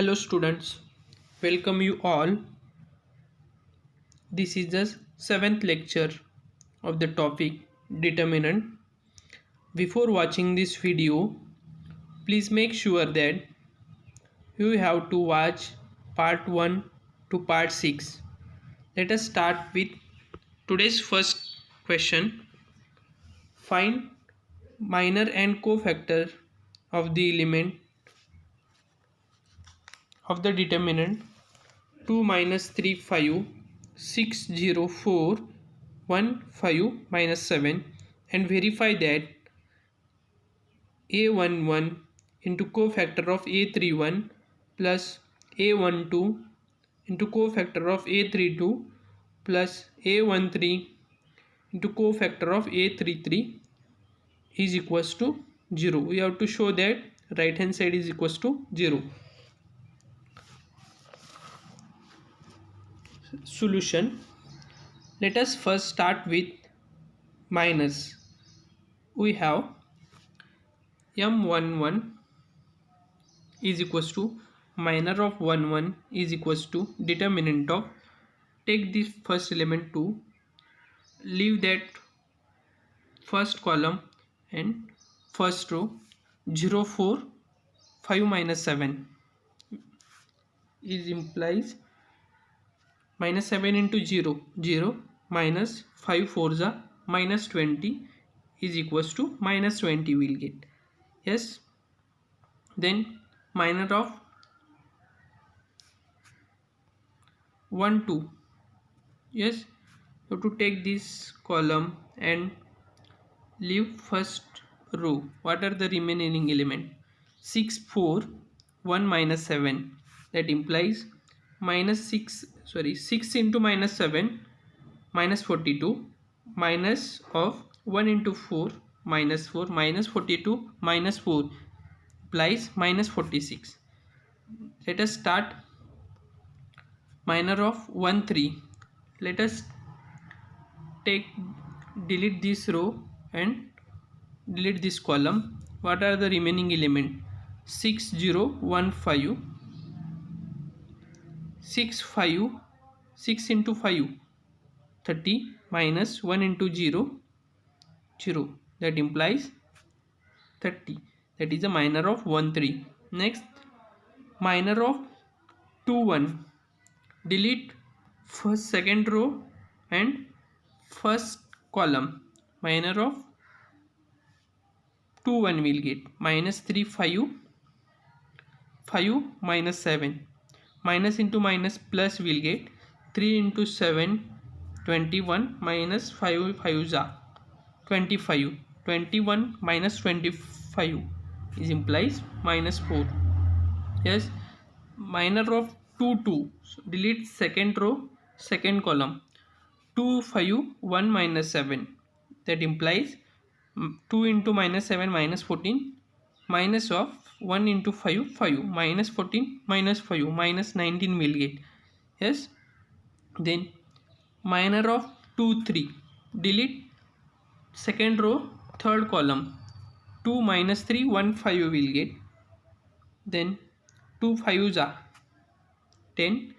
Hello students, welcome you all. This is the seventh lecture of the topic determinant. Before watching this video, please make sure that you have to watch part 1 to part 6. Let us start with today's first question. Find minor and cofactor of the element of the determinant 2 minus 3 5 6 0 4 1 5 minus 7 and verify that a11 into cofactor of a31 plus a12 into cofactor of a32 plus a13 into cofactor of a33 is equals to 0. We have to show that right hand side is equals to 0. Solution. Let us first start with minus. We have m11 is equals to minor of 11 is equals to determinant of, take this first element 2, leave that first column and first row 0 4 5 minus 7 is implies minus 7 into 0 0 minus 5 4s are minus 20 is equals to minus 20 will get. Yes, then minor of 1 2. Yes, you have to take this column and leave first row. What are the remaining element? 6 4 1 minus 7, that implies minus 6 into minus 7 minus 42 minus of 1 into 4 minus 4 minus 42 minus 4 implies minus 46. Let us start minor of 1 3. Let us delete this row and delete this column. What are the remaining element? 6 0 1 5 6 5 6 into 5 30 minus 1 into 0 0, that implies 30, that is a minor of 1 3. Next, minor of 2 1, delete first second row and first column. Minor of 2 1 will get minus 3 5 5 minus 7, minus into minus plus will get 3 into 7 21 minus 5 5 are 25, 21 minus 25 is implies minus 4. Yes, minor of 2 2, so delete second row second column 2 5 1 minus 7, that implies 2 into minus 7 minus 14 minus of 1 into 5 5 minus 14 minus 5 minus 19 will get. Yes, then minor of 2 3, delete second row third column 2 minus 3 1 5 will get. Then 2 5s are 10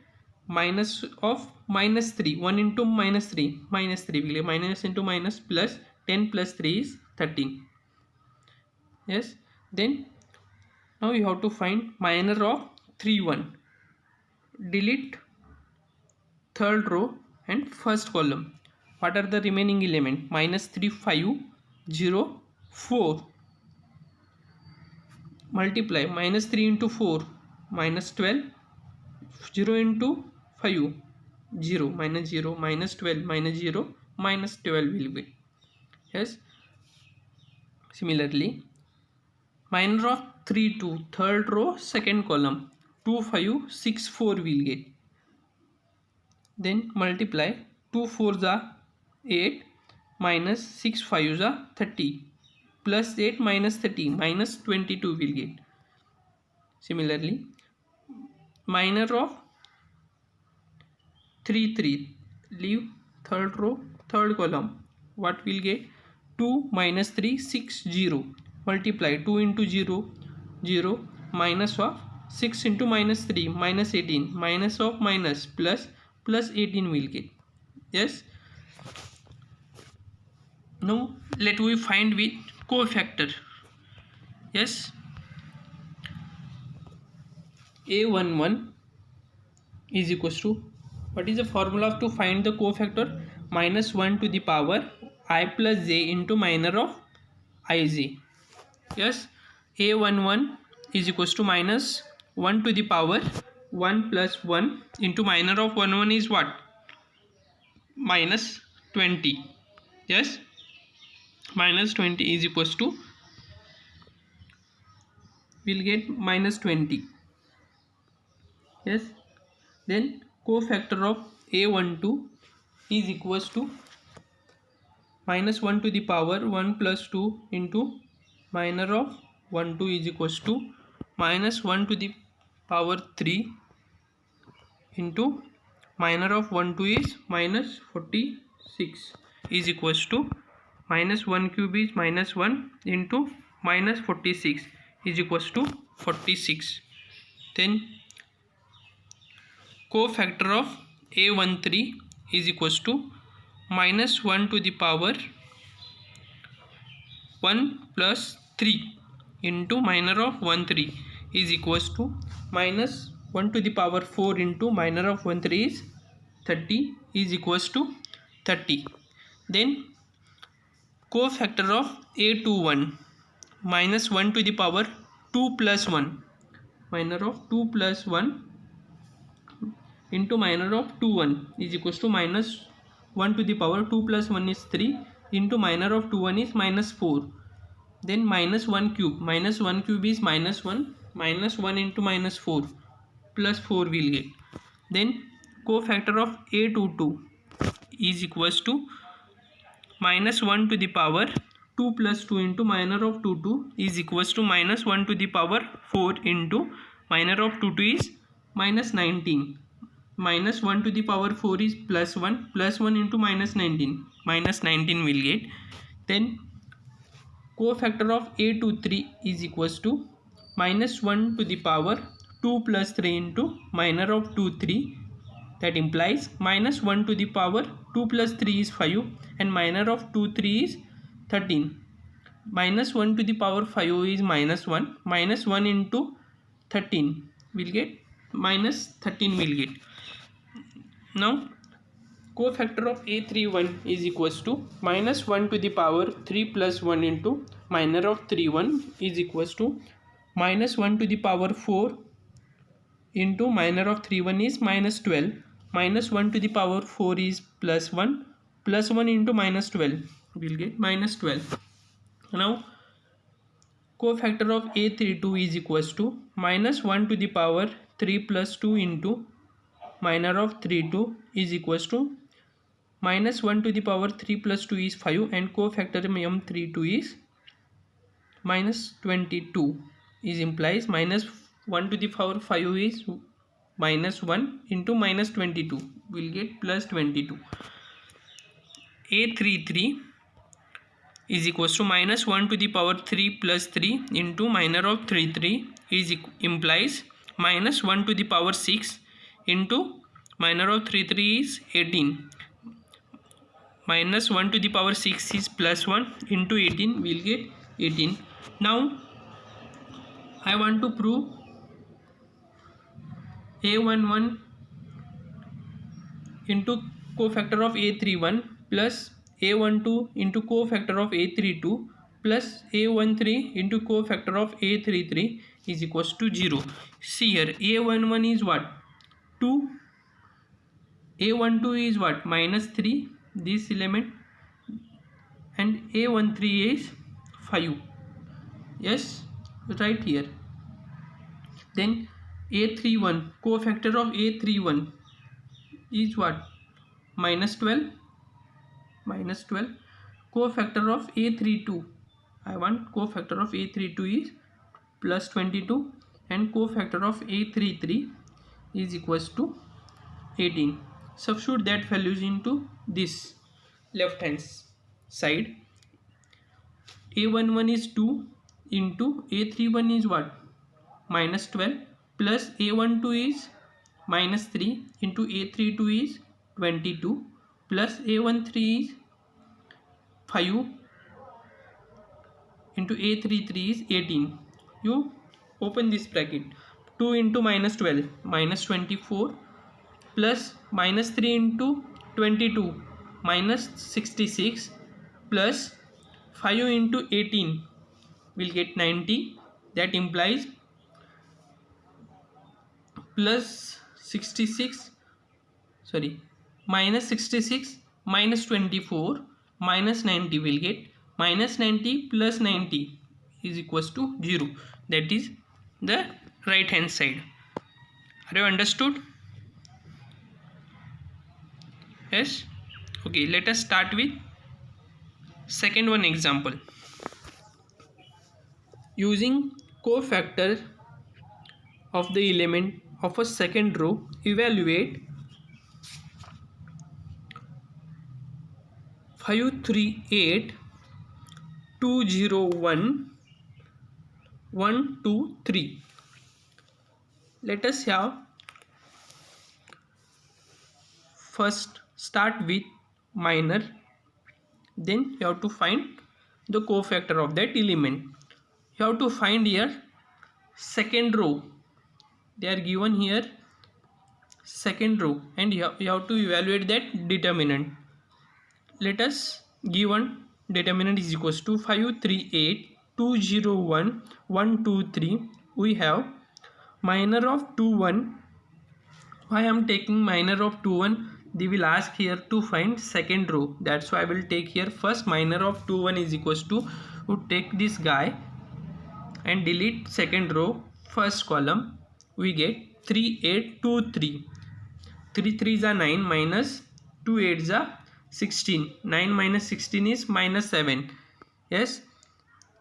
minus of minus 3 1 into minus 3 will get minus into minus plus 10 plus 3 is 13. Yes, then now you have to find minor of 3 1, delete third row and first column. What are the remaining element? Minus 3 5 0 4, multiply minus 3 into 4 minus 12, 0 into 5 0 minus 0 minus 12 minus 0 minus 12 will be. Yes, similarly minor of 3 2, third row second column 2 5 6 4 will get. Then multiply 2 4s are 8 minus 6 5s are 30 plus 8 minus 30 minus 22 will get. Similarly minor of 3 3, leave third row third column. What will get? 2 minus 3 6 0, multiply 2 into 0 0 minus of 6 into minus 3 minus 18, minus of minus plus 18 will get. Yes. Now let we find with cofactor. Yes, a11 is equals to, what is the formula to find the cofactor? Minus 1 to the power I plus j into minor of ij. Yes, a11 is equals to minus 1 to the power 1 plus 1 into minor of 1 is what? Minus 20. Yes, minus 20 is equals to, we'll get minus 20. Yes, then cofactor of a12 is equals to minus 1 to the power 1 plus 2 into minor of 1 2 is equals to minus 1 to the power 3 into minor of 1 2 is minus 46 is equals to minus 1 cube is minus 1 into minus 46 is equals to 46. Then cofactor of a13 is equals to minus 1 to the power 1 plus 3 into minor of 1 3 is equals to minus 1 to the power 4 into minor of 1 3 is 30 is equals to 30. Then cofactor of a21 minus 1 to the power 2 plus 1 minor of 2 plus 1 into minor of 2 1 is equals to minus 1 to the power 2 plus 1 is 3 into minor of 2 1 is minus 4. Then minus 1 cube is minus 1 into minus 4 plus 4 will get. Then cofactor of a22 is equals to minus 1 to the power 2 plus 2 into minor of 2 2 is equals to minus 1 to the power 4 into minor of 2 2 is minus 19. Minus 1 to the power 4 is plus 1 into minus 19 will get. Then cofactor of a23 is equals to minus 1 to the power 2 plus 3 into minor of 2 3, that implies minus 1 to the power 2 plus 3 is 5 and minor of 2 3 is 13. Minus 1 to the power 5 is minus 1 into 13 will get minus 13 will get. Now cofactor of a31 is equals to minus 1 to the power 3 plus 1 into minor of 31 is equals to minus 1 to the power 4 into minor of 31 is minus 12. Minus 1 to the power 4 is plus 1 into minus 12 will get minus 12. Now cofactor of a32 is equals to minus 1 to the power 3 plus 2 into minor of 32 is equals to minus 1 to the power 3 plus 2 is 5 and cofactor m32 is minus 22 is implies minus 1 to the power 5 is minus 1 into minus 22 will get plus 22. a33 is equals to minus 1 to the power 3 plus 3 into minor of 3 is implies minus 1 to the power 6 into minor of 3 is 18. Minus 1 to the power 6 is plus 1 into 18 will get 18. Now I want to prove a11 into cofactor of a31 plus a12 into cofactor of a32 plus a13 into cofactor of a33 is equals to 0. See here, a11 is what? 2. a12 is what? Minus 3, this element, and a13 is 5. Yes, right here. Then a31, cofactor of a31 is what? Minus 12. Cofactor of a32, I want cofactor of a32 is plus 22 and cofactor of a33 is equals to 18. Substitute that values into this left hand side. a11 is 2 into a31 is what? Minus 12 plus a12 is minus 3 into a32 is 22 plus a13 is 5 into a33 is 18. You open this bracket. 2 into minus 12 minus 24 plus minus 3 into 22 minus 66 plus 5 into 18 will get 90. That implies plus 66 minus 66 minus 24 minus 90 will get minus 90 plus 90 is equals to 0. That is the right hand side. Are you understood? Yes. Okay, let us start with second one example. Using cofactor of the element of a second row, evaluate 538 201 123. Let us have first start with minor, then you have to find the cofactor of that element. You have to find here second row. They are given here second row, and you have to evaluate that determinant. Let us given determinant is equals to 538 201 123. We have minor of 21. Why I am taking minor of 21? They will ask here to find second row. That's why I will take here first minor of 21 is equals to, we take this guy and delete second row, first column. We get 3823. 3 3s are 9 minus 2 8s are 16. 9 minus 16 is minus 7. Yes,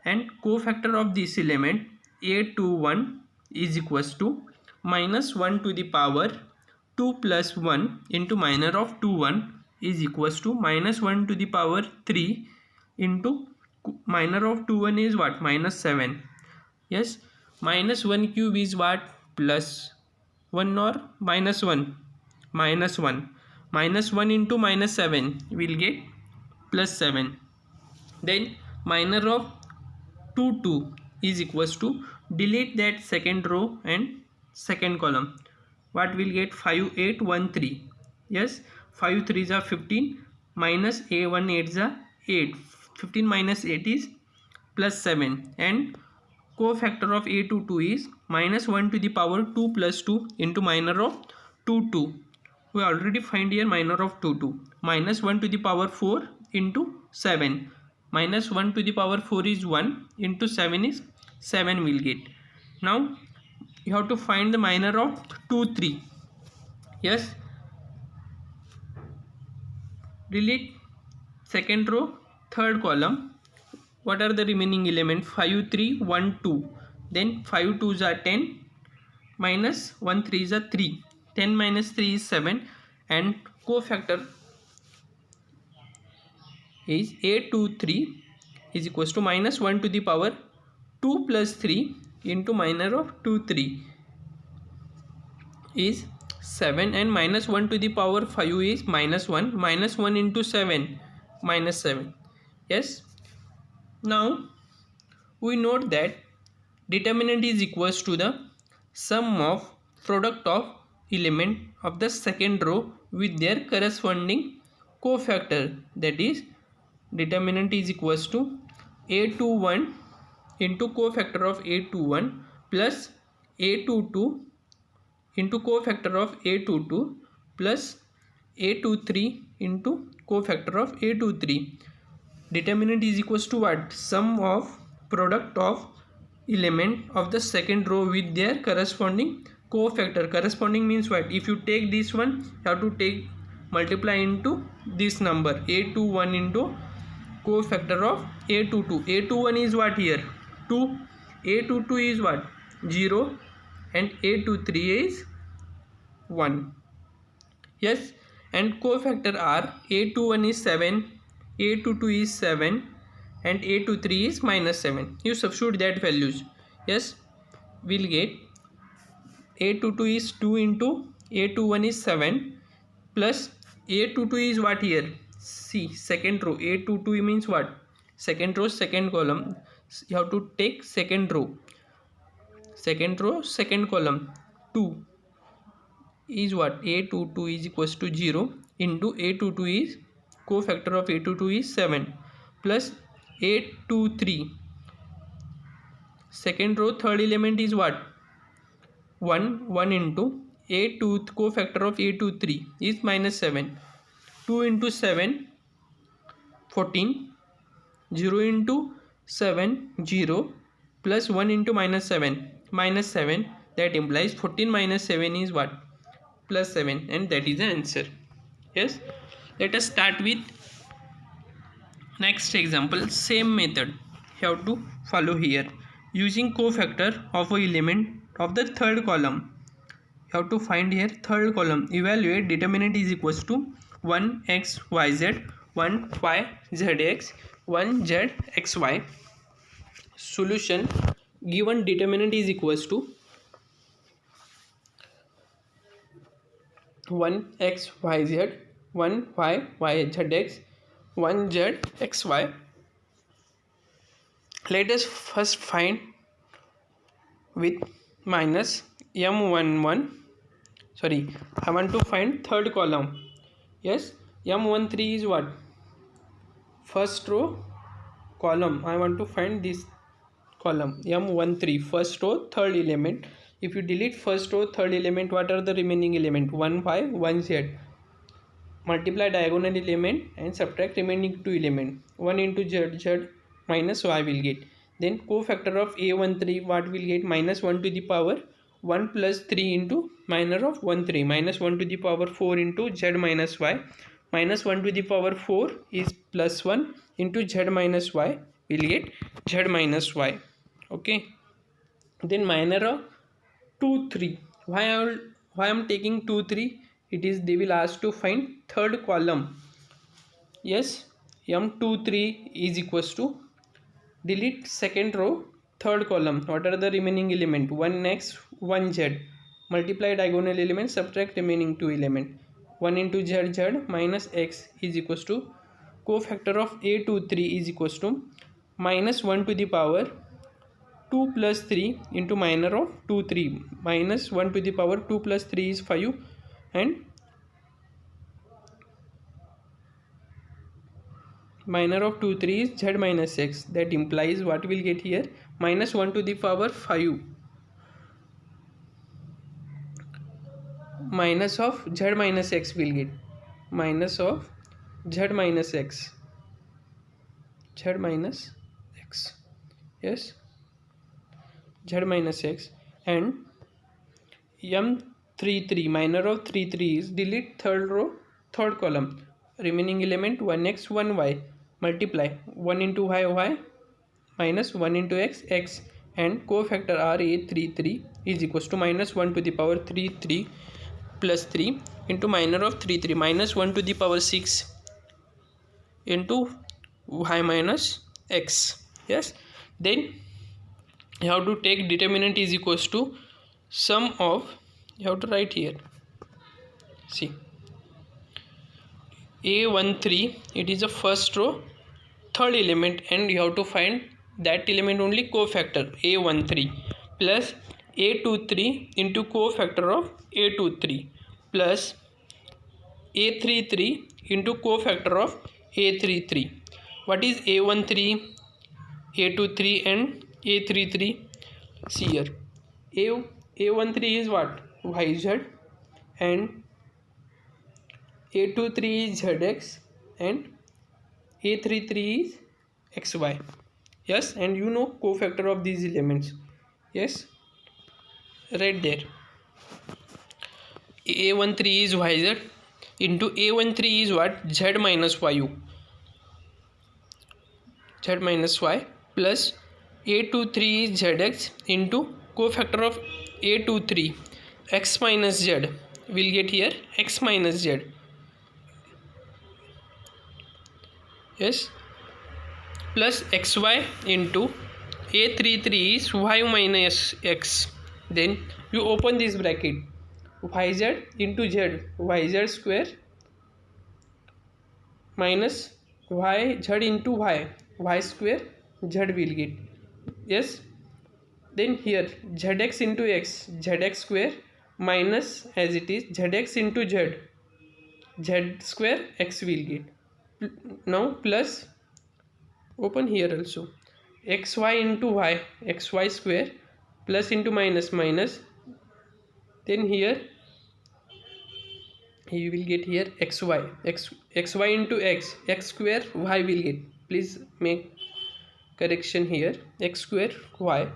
and cofactor of this element a21 is equals to minus 1 to the power 2 plus 1 into minor of 21 is equals to minus 1 to the power 3 into minor of 21 is what? Minus 7. Yes, minus 1 cube is what? Plus 1 or minus 1? Minus 1. Minus 1 into minus 7 will get plus 7. Then minor of 2 is equals to, delete that second row and second column. What will get? 5813. Yes, 5 3s are 15 minus a1 8s are 8. 15 minus 8 is plus 7, and cofactor of a22 is minus 1 to the power 2 plus 2 into minor of 2. We already find here minor of 2. Minus 1 to the power 4 into 7. Minus 1 to the power 4 is 1 into 7 is 7 will get. Now you have to find the minor of 2 3. Yes, delete second row, third column. What are the remaining element? 5 3 1 2. Then 5 2s are 10 minus 1 3s are 3. 10 minus 3 is 7, and cofactor is a23 is equals to minus 1 to the power 2 plus 3 into minor of 2 3 is 7, and minus 1 to the power 5 is minus 1. Minus 1 into 7 minus 7. Yes, now we note that determinant is equals to the sum of product of element of the second row with their corresponding cofactor. That is, determinant is equals to a21 into cofactor of a21 plus a22 into cofactor of a22 plus a23 into cofactor of a23. Determinant is equals to what? Sum of product of element of the second row with their corresponding cofactor. Corresponding means what? If you take this one, you have to take multiply into this number a21 into cofactor of a22. A21 is what here? 2. A22 is what? 0, and a23 is 1. Yes, and cofactor are a21 is 7, a22 is 7, and a23 is minus 7. You substitute that values. Yes, we'll get a22 is 2 into a21 is 7 plus a22 is what here? See, second row. A22 means what? Second row, second column. You have to take second row, second column. 2 is what? A22 is equals to 0 into A22 is cofactor of A22 is 7 plus A23 second row third element is what? 1 into A2 cofactor of A23 is minus 7. 2 into 7 14, 0 into 7 0 plus 1 into minus 7, that implies 14 minus 7 is what? Plus 7, and that is the answer. Yes, let us start with next example. Same method you have to follow here. Using cofactor of a element of the third column, you have to find here third column. Evaluate determinant is equals to 1 x y z, 1 y z x, 1 z x y. Solution: given determinant is equals to 1 x y z, 1 y z x, 1 z x y. Let us first find with minus m11. Sorry, I want to find third column. Yes, m13 is what? First row column. I want to find this column m13, first row third element. If you delete first row third element, what are the remaining element? 1 y, 1 z. Multiply diagonal element and subtract remaining two element. 1 into z minus y will get. Then cofactor of a13, what will get? Minus 1 to the power 1 plus 3 into minor of 1 3, minus 1 to the power 4 into z minus y, minus 1 to the power 4 is plus 1 into z minus y will get z minus y. Okay, then minor of 2 3. Why I am taking 2 3? It is they will ask to find third column. Yes, m23 is equals to, delete second row third column. What are the remaining element? 1x 1z. Multiply diagonal element, subtract remaining two element. 1 into z minus x is equals to cofactor of a23 is equals to minus 1 to the power 2 plus 3 into minor of 2 3, minus 1 to the power 2 plus 3 is 5, and minor of 2 3 is z minus x. That implies what will get here? Minus 1 to the power 5 minus of z minus x will get. Minus of z minus x, z minus x. Yes, z minus x. And m33 minor of 3 3 is, delete third row third column. Remaining element 1x 1y. Multiply 1 into y y minus 1 into x x, and cofactor a33 is equals to minus 1 to the power 3 3 plus 3 into minor of 3 3, minus 1 to the power 6 into y minus x. Yes, then you have to take determinant is equals to sum of, you have to write here. See, a13, it is a first row third element, and you have to find that element only cofactor a13 plus a23 into cofactor of a23 plus a33 into cofactor of a33. What is a13, a23 and a33? See here, a13 is what? Yz, and a23 is zx, and a33 is xy. Yes, and you know cofactor of these elements. Yes, right there. a13 is yz into a13 is what? Z minus yu, z minus y, plus a23 is zx into cofactor of a23 x minus z will get here x minus z. Yes, plus xy into a33 is y minus x. then you open this bracket, yz into z, yz square minus yz into y square, z will get, yes. Then here zx into x, zx square minus as it is zx into z, z square x will get. Now plus open here also xy into y, xy square plus into minus minus, then here you will get here xy into x square y will get, please make correction here, x square y.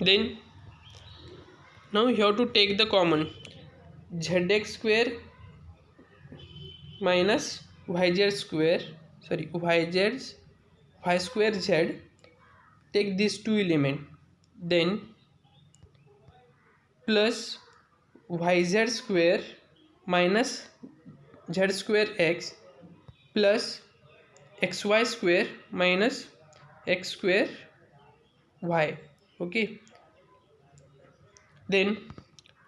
Then now you have to take the common, zx square minus yz square, sorry yz y square z, take these two element, then plus yz square minus z square x plus xy square minus x square y, okay. Then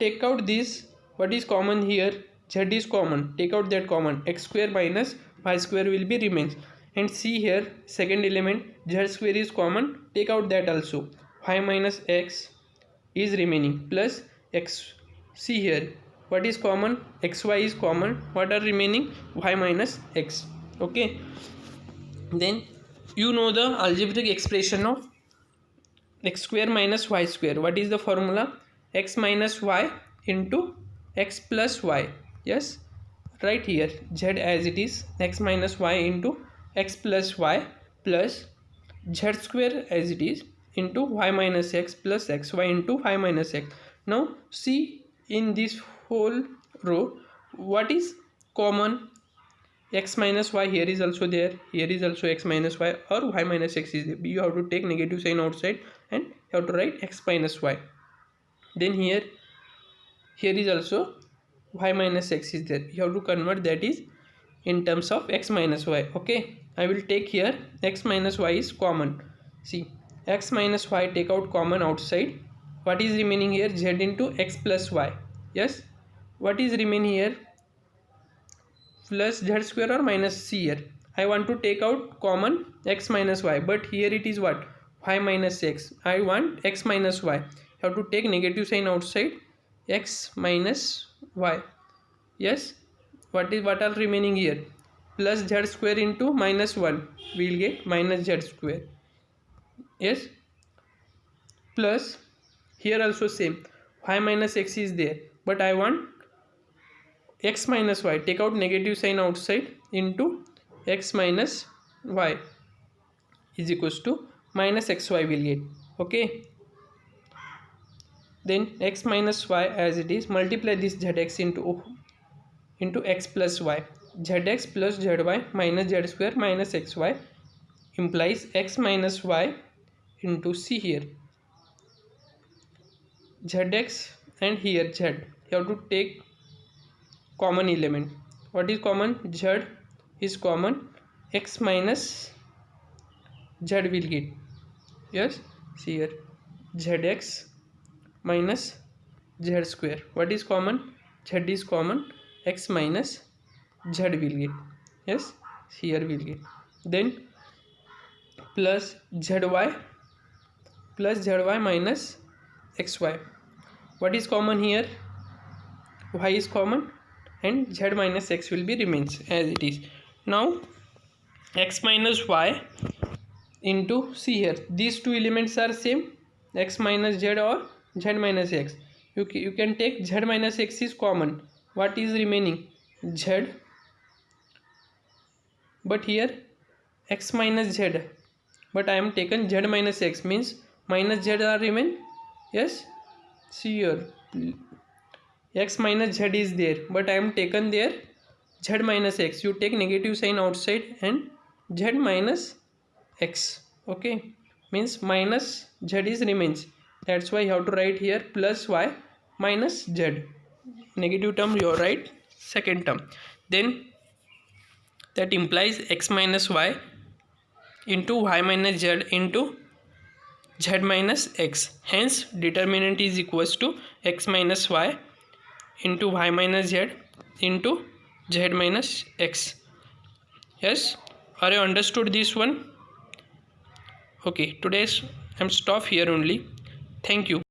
take out this, what is common here, z is common, take out that common, x square minus y square will be remains, and see here second element z square is common, take out that also, y minus x is remaining plus x, see here what is common, xy is common, what are remaining, y minus x, okay. Then you know the algebraic expression of x square minus y square, what is the formula, x minus y into x plus y, yes, right here z as it is, x minus y into x plus y plus z square as it is into y minus x plus xy into y minus x. Now see in this whole row what is common, x minus y here is also there, here is also x minus y, or y minus x is there, you have to take negative sign outside and you have to write x minus y. Then here is also y minus x is there, you have to convert that is in terms of x minus y, okay. I will take here x minus y is common, see x minus y take out common outside, what is remaining here, z into x plus y, yes, what is remaining here, plus z square or minus, c here I want to take out common x minus y, but here it is what, y minus x, I want x minus y, you have to take negative sign outside, x minus y, yes, what are remaining here, plus z square into minus 1 we will get minus z square, yes, plus here also same, y minus x is there, but I want x minus y, take out negative sign outside, into x minus y is equals to minus xy will get, okay. Then x minus y as it is, multiply this zx into x plus y, zx plus zy minus z square minus xy implies x minus y into, c here zx and here z, you have to take common element, what is common, z is common, x minus z will get, yes, see here zx minus z square, what is common, z is common, x minus z will get, yes, here will get, then plus zy minus xy, what is common here, y is common and z minus x will be remains as it is. Now x minus y into, see here these two elements are same, x minus z or z minus x, you can take z minus x is common, what is remaining, z, but here x minus z, but I am taken z minus x, means minus z are remain, yes, see here x minus z is there, but I am taken there z minus x, you take negative sign outside and z minus x, okay, means minus z is remains, that's why you have to write here plus y minus z, negative term you write second term, then that implies x minus y into y minus z into z minus x. Hence determinant is equals to x minus y into y minus z into z minus x. Yes, are you understood this one? Okay, today's I'm stop here only. Thank you.